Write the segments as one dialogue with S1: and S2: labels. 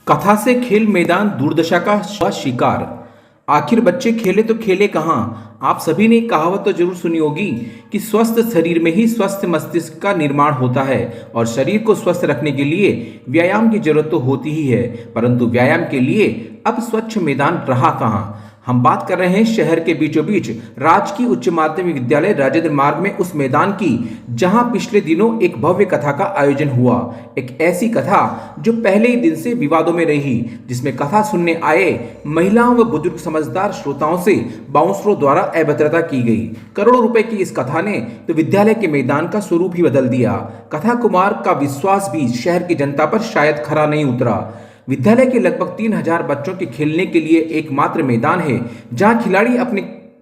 S1: कथा से खेल मैदान दुर्दशा का हुआ शिकार। आखिर बच्चे खेले तो खेले कहाँ। आप सभी ने कहावत तो जरूर सुनी होगी कि स्वस्थ शरीर में ही स्वस्थ मस्तिष्क का निर्माण होता है और शरीर को स्वस्थ रखने के लिए व्यायाम की जरूरत तो होती ही है, परंतु व्यायाम के लिए अब स्वच्छ मैदान रहा कहाँ। हम बात कर रहे हैं शहर के बीचों बीच राजकीय उच्च माध्यमिक विद्यालय राजेंद्र मार्ग में उस मैदान की, जहां पिछले दिनों एक भव्य कथा का आयोजन हुआ। एक ऐसी कथा जो पहले ही दिन से विवादों में रही, जिसमें कथा सुनने आए महिलाओं व बुजुर्ग समझदार श्रोताओं से बाउंसरों द्वारा अभद्रता की गई। करोड़ों रुपए की इस कथा ने तो विद्यालय के मैदान का स्वरूप ही बदल दिया। कथा कुमार का विश्वास भी शहर की जनता पर शायद खरा नहीं उतरा। विद्यालय के लगभग 3000 बच्चों के खेलने के लिए एकमात्र मैदान है, जहां खिलाड़ी अपनी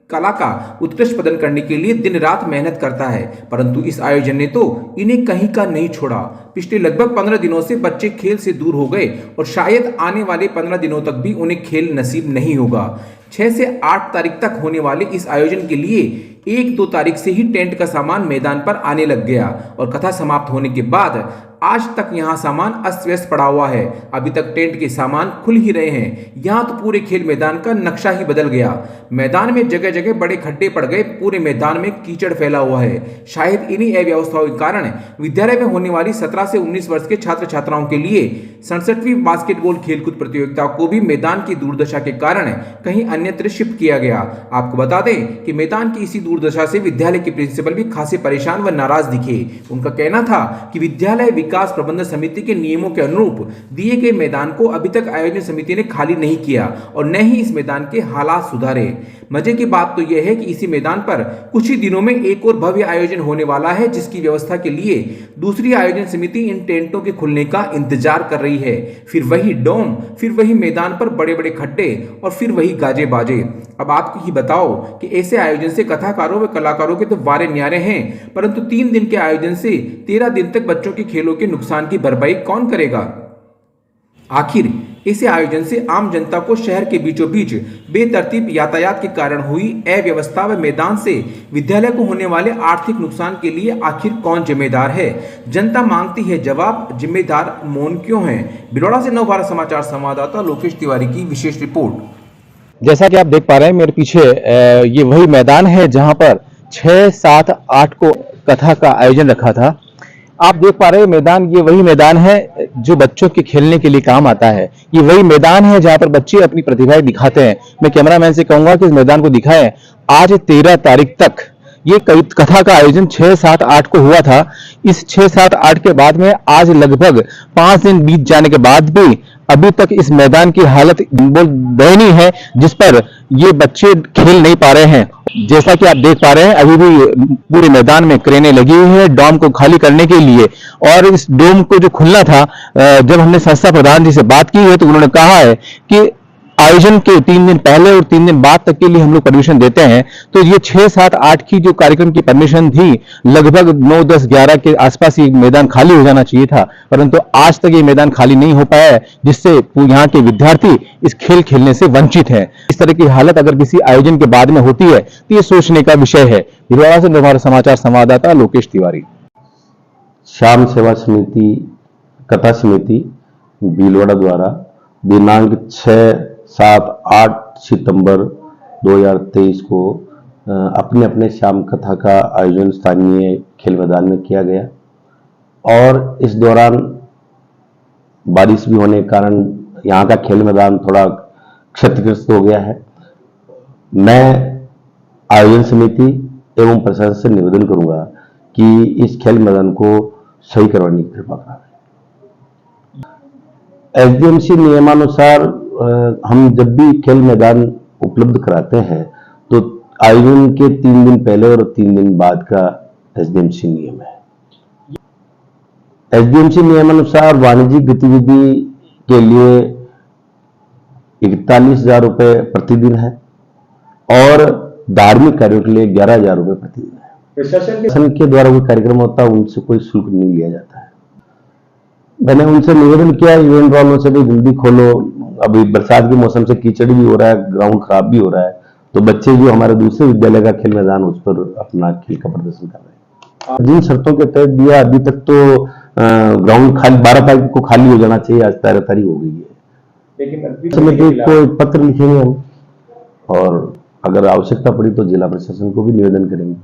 S1: कला का उत्कृष्ट प्रदर्शन करने के लिए दिन रात मेहनत करता है, परंतु इस आयोजन ने तो इन्हें कहीं का नहीं छोड़ा। पिछले लगभग 15 दिनों से बच्चे खेल से दूर हो गए और शायद आने वाले 15 दिनों तक भी उन्हें खेल नसीब नहीं होगा। 6 से 8 तारीख तक होने वाले इस आयोजन के लिए 1-2 तारीख से ही टेंट का सामान मैदान पर आने लग गया और कथा समाप्त होने के बाद आज तक यहां सामान अस्त व्यस्त पड़ा हुआ है। अभी तक टेंट के सामान खुल ही रहे हैं, यहां तो पूरे खेल मैदान का नक्शा ही बदल गया। मैदान में जगह जगह बड़े खड्डे पड़ गए, पूरे मैदान में कीचड़ फैला हुआ है। शायद इन्हीं अव्यवस्थाओं के कारण विद्यालय में होने वाली 17 से 19 वर्ष के छात्र छात्राओं के लिए 67वीं बास्केटबॉल खेलकूद प्रतियोगिता को भी मैदान की दुर्दशा के कारण कहीं अन्यत्र शिफ्ट किया गया। आपको बता दें कि मैदान की इसी दुर्दशा से विद्यालय के प्रिंसिपल भी खासे परेशान व नाराज दिखे। उनका कहना था कि विद्यालय विकास प्रबंधन समिति के नियमों के अनुरूप दिए गए मैदान को अभी तक आयोजन समिति ने खाली नहीं किया और न ही इस मैदान के हालात सुधारे। मजे की बात तो यह है कि इसी मैदान पर कुछ ही दिनों में एक और भव्य आयोजन होने वाला है, जिसकी व्यवस्था के लिए दूसरी आयोजन समिति इन टेंटों के खुलने का इंतजार कर रही है। फिर वही डोम, फिर वही मैदान पर बड़े बड़े खड्डे और फिर वही गाजे बाजे। अब आप ही बताओ कि ऐसे आयोजन से कथाकारों व कलाकारों के तो वारे न्यारे हैं, परंतु 3 दिन के आयोजन से 13 दिन तक बच्चों के खेलों के नुकसान की भरपाई कौन करेगा। आखिर इसे आयोजन से आम जनता को शहर के बीचों बीच बेतरतीब यातायात के कारण हुई अव्यवस्था व मैदान से विद्यालय को होने वाले आर्थिक नुकसान के लिए आखिर कौन जिम्मेदार है। जनता मांगती है जवाब, जिम्मेदार मौन क्यों है। बिरोड़ा से नवभारत समाचार संवाददाता लोकेश तिवारी की विशेष रिपोर्ट।
S2: जैसा कि आप देख पा रहे हैं मेरे पीछे, ये वही मैदान है जहां पर 6, 7, 8 को कथा का आयोजन रखा था। आप देख पा रहे हैं मैदान, ये वही मैदान है जो बच्चों के खेलने के लिए काम आता है। ये वही मैदान है जहां पर बच्चे अपनी प्रतिभाएं दिखाते हैं। मैं कैमरामैन से कहूंगा कि इस मैदान को दिखाएं। आज 13 तारीख तक ये कथा का आयोजन 6, 7, 8 को हुआ था। इस 6, 7, 8 के बाद में आज लगभग 5 दिन बीत जाने के बाद भी अभी तक इस मैदान की हालत दयनीय है, जिस पर ये बच्चे खेल नहीं पा रहे हैं। जैसा कि आप देख पा रहे हैं, अभी भी पूरे मैदान में क्रेनें लगी हुई है डोम को खाली करने के लिए। और इस डोम को जो खुलना था, जब हमने संस्था प्रधान जी से बात की है तो उन्होंने कहा है कि आयोजन के 3 दिन पहले और 3 दिन बाद तक के लिए हम लोग परमिशन देते हैं। तो ये 6, 7, 8 की जो कार्यक्रम की परमिशन थी, लगभग 9, 10, 11 के आसपास ये मैदान खाली हो जाना चाहिए था, परंतु आज तक ये मैदान खाली नहीं हो पाया है, जिससे यहाँ के विद्यार्थी इस खेल खेलने से वंचित हैं। इस तरह की हालत अगर किसी आयोजन के बाद में होती है तो ये सोचने का विषय है। बिरोड़ा से नवभारत समाचार संवाददाता लोकेश तिवारी।
S3: श्याम सेवा समिति कथा समिति भीलवाड़ा द्वारा दिनांक 6, 7, 8 सितंबर 2023 को अपने अपने श्याम कथा का आयोजन स्थानीय खेल मैदान में किया गया और इस दौरान बारिश भी होने के कारण यहाँ का खेल मैदान थोड़ा क्षतिग्रस्त हो गया है। मैं आयोजन समिति एवं प्रशासन से निवेदन करूंगा कि इस खेल मैदान को सही करवाने की कृपा करें। एसडीएमसी नियमानुसार हम जब भी खेल मैदान उपलब्ध कराते हैं तो आयोजन के 3 दिन पहले और 3 दिन बाद का एसडीएमसी नियम है। एसडीएमसी नियमानुसार वाणिज्यिक गतिविधि के लिए 41,000 रुपए प्रतिदिन है और धार्मिक कार्यों के लिए 11,000 रुपए प्रतिदिन है। प्रशासन के द्वारा कोई कार्यक्रम होता है उनसे कोई शुल्क नहीं लिया जाता है। मैंने उनसे निवेदन किया इवेंट वालों से भी जल्दी खोलो, अभी बरसात के मौसम से कीचड़ भी हो रहा है, ग्राउंड खराब भी हो रहा है, तो बच्चे जो हमारे दूसरे विद्यालय का खेल मैदान उस पर अपना खेल का प्रदर्शन कर रहे हैं। जिन शर्तों के तहत दिया, अभी तक तो ग्राउंड खाली 12 तारीख को खाली हो जाना चाहिए, आज 13 तारीख हो गई है।
S1: लेकिन अभी
S3: समिति को एक पत्र लिखेंगे हम, और अगर आवश्यकता पड़ी तो जिला प्रशासन को भी निवेदन करेंगे।